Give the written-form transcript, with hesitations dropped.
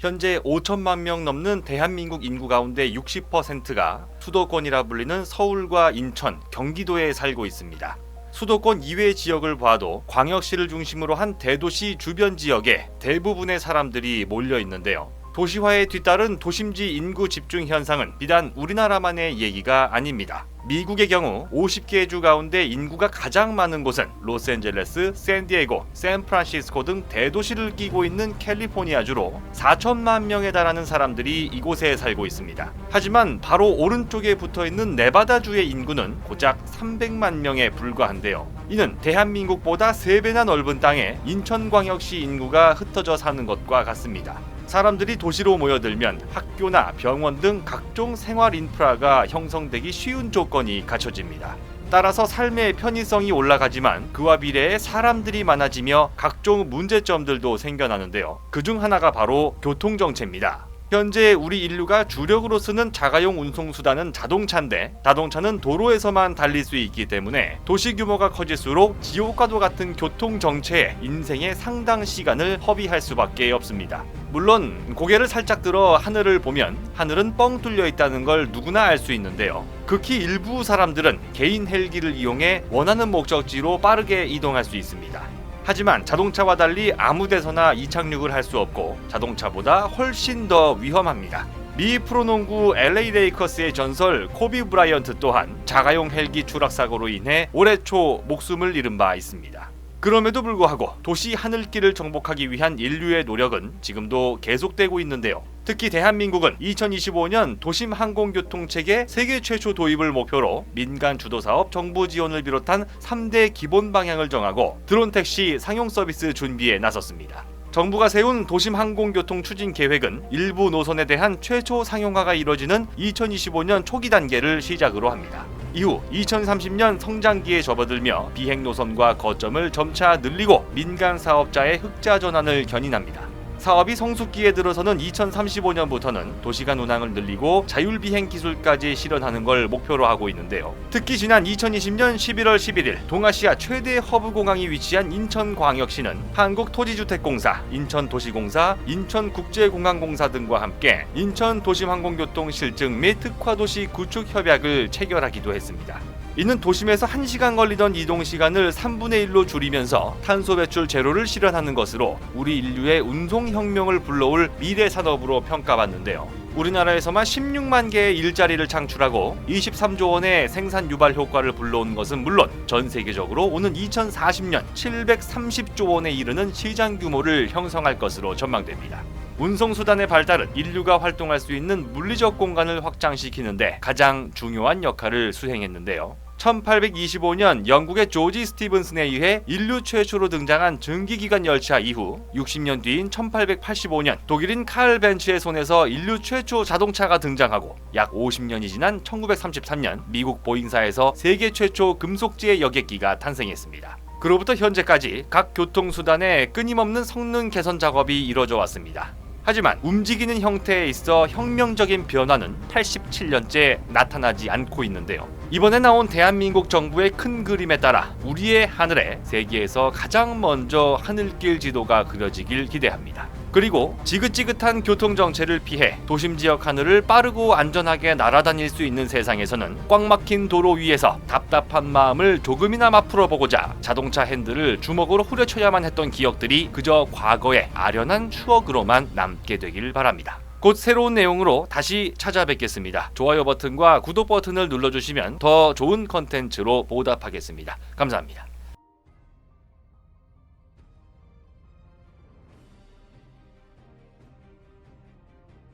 현재 5천만 명 넘는 대한민국 인구 가운데 60%가 수도권이라 불리는 서울과 인천, 경기도에 살고 있습니다. 수도권 이외 지역을 봐도 광역시를 중심으로 한 대도시 주변 지역에 대부분의 사람들이 몰려 있는데요. 도시화에 뒤따른 도심지 인구 집중 현상은 비단 우리나라만의 얘기가 아닙니다. 미국의 경우 50개 주 가운데 인구가 가장 많은 곳은 로스앤젤레스, 샌디에고, 샌프란시스코 등 대도시를 끼고 있는 캘리포니아주로 4천만 명에 달하는 사람들이 이곳에 살고 있습니다. 하지만 바로 오른쪽에 붙어있는 네바다주의 인구는 고작 300만 명에 불과한데요. 이는 대한민국보다 3배나 넓은 땅에 인천광역시 인구가 흩어져 사는 것과 같습니다. 사람들이 도시로 모여들면 학교나 병원 등 각종 생활 인프라가 형성되기 쉬운 조건이 갖춰집니다. 따라서 삶의 편의성이 올라가지만 그와 비례해 사람들이 많아지며 각종 문제점들도 생겨나는데요. 그중 하나가 바로 교통정체입니다. 현재 우리 인류가 주력으로 쓰는 자가용 운송수단은 자동차인데 자동차는 도로에서만 달릴 수 있기 때문에 도시 규모가 커질수록 지옥과도 같은 교통정체에 인생의 상당 시간을 허비할 수밖에 없습니다. 물론 고개를 살짝 들어 하늘을 보면 하늘은 뻥 뚫려 있다는 걸 누구나 알 수 있는데요. 극히 일부 사람들은 개인 헬기를 이용해 원하는 목적지로 빠르게 이동할 수 있습니다. 하지만 자동차와 달리 아무 데서나 이착륙을 할 수 없고 자동차보다 훨씬 더 위험합니다. 미 프로농구 LA 레이커스의 전설 코비 브라이언트 또한 자가용 헬기 추락 사고로 인해 올해 초 목숨을 잃은 바 있습니다. 그럼에도 불구하고 도시 하늘길을 정복하기 위한 인류의 노력은 지금도 계속되고 있는데요. 특히 대한민국은 2025년 도심 항공교통체계 세계 최초 도입을 목표로 민간 주도 사업 정부 지원을 비롯한 3대 기본 방향을 정하고 드론 택시 상용 서비스 준비에 나섰습니다. 정부가 세운 도심 항공교통 추진 계획은 일부 노선에 대한 최초 상용화가 이뤄지는 2025년 초기 단계를 시작으로 합니다. 이후 2030년 성장기에 접어들며 비행 노선과 거점을 점차 늘리고 민간 사업자의 흑자 전환을 견인합니다. 사업이 성숙기에 들어서는 2035년부터는 도시간 운항을 늘리고 자율비행 기술까지 실현하는 걸 목표로 하고 있는데요. 특히 지난 2020년 11월 11일 동아시아 최대 허브 공항이 위치한 인천광역시는 한국토지주택공사, 인천도시공사, 인천국제공항공사 등과 함께 인천도심항공교통 실증 및 특화도시 구축 협약을 체결하기도 했습니다. 이는 도심에서 1시간 걸리던 이동시간을 3분의 1로 줄이면서 탄소 배출 제로를 실현하는 것으로 우리 인류의 운송혁명을 불러올 미래 산업으로 평가받는데요. 우리나라에서만 16만 개의 일자리를 창출하고 23조 원의 생산 유발 효과를 불러온 것은 물론 전 세계적으로 오는 2040년 730조 원에 이르는 시장 규모를 형성할 것으로 전망됩니다. 운송수단의 발달은 인류가 활동할 수 있는 물리적 공간을 확장시키는데 가장 중요한 역할을 수행했는데요. 1825년 영국의 조지 스티븐슨에 의해 인류 최초로 등장한 증기기관 열차 이후 60년 뒤인 1885년 독일인 칼 벤츠의 손에서 인류 최초 자동차가 등장하고 약 50년이 지난 1933년 미국 보잉사에서 세계 최초 금속제 여객기가 탄생했습니다. 그로부터 현재까지 각 교통수단의 끊임없는 성능 개선 작업이 이뤄져 왔습니다. 하지만 움직이는 형태에 있어 혁명적인 변화는 87년째 나타나지 않고 있는데요. 이번에 나온 대한민국 정부의 큰 그림에 따라 우리의 하늘에 세계에서 가장 먼저 하늘길 지도가 그려지길 기대합니다. 그리고 지긋지긋한 교통정체를 피해 도심 지역 하늘을 빠르고 안전하게 날아다닐 수 있는 세상에서는 꽉 막힌 도로 위에서 답답한 마음을 조금이나마 풀어보고자 자동차 핸들을 주먹으로 후려쳐야만 했던 기억들이 그저 과거의 아련한 추억으로만 남게 되길 바랍니다. 곧 새로운 내용으로 다시 찾아뵙겠습니다. 좋아요 버튼과 구독 버튼을 눌러주시면 더 좋은 컨텐츠로 보답하겠습니다. 감사합니다.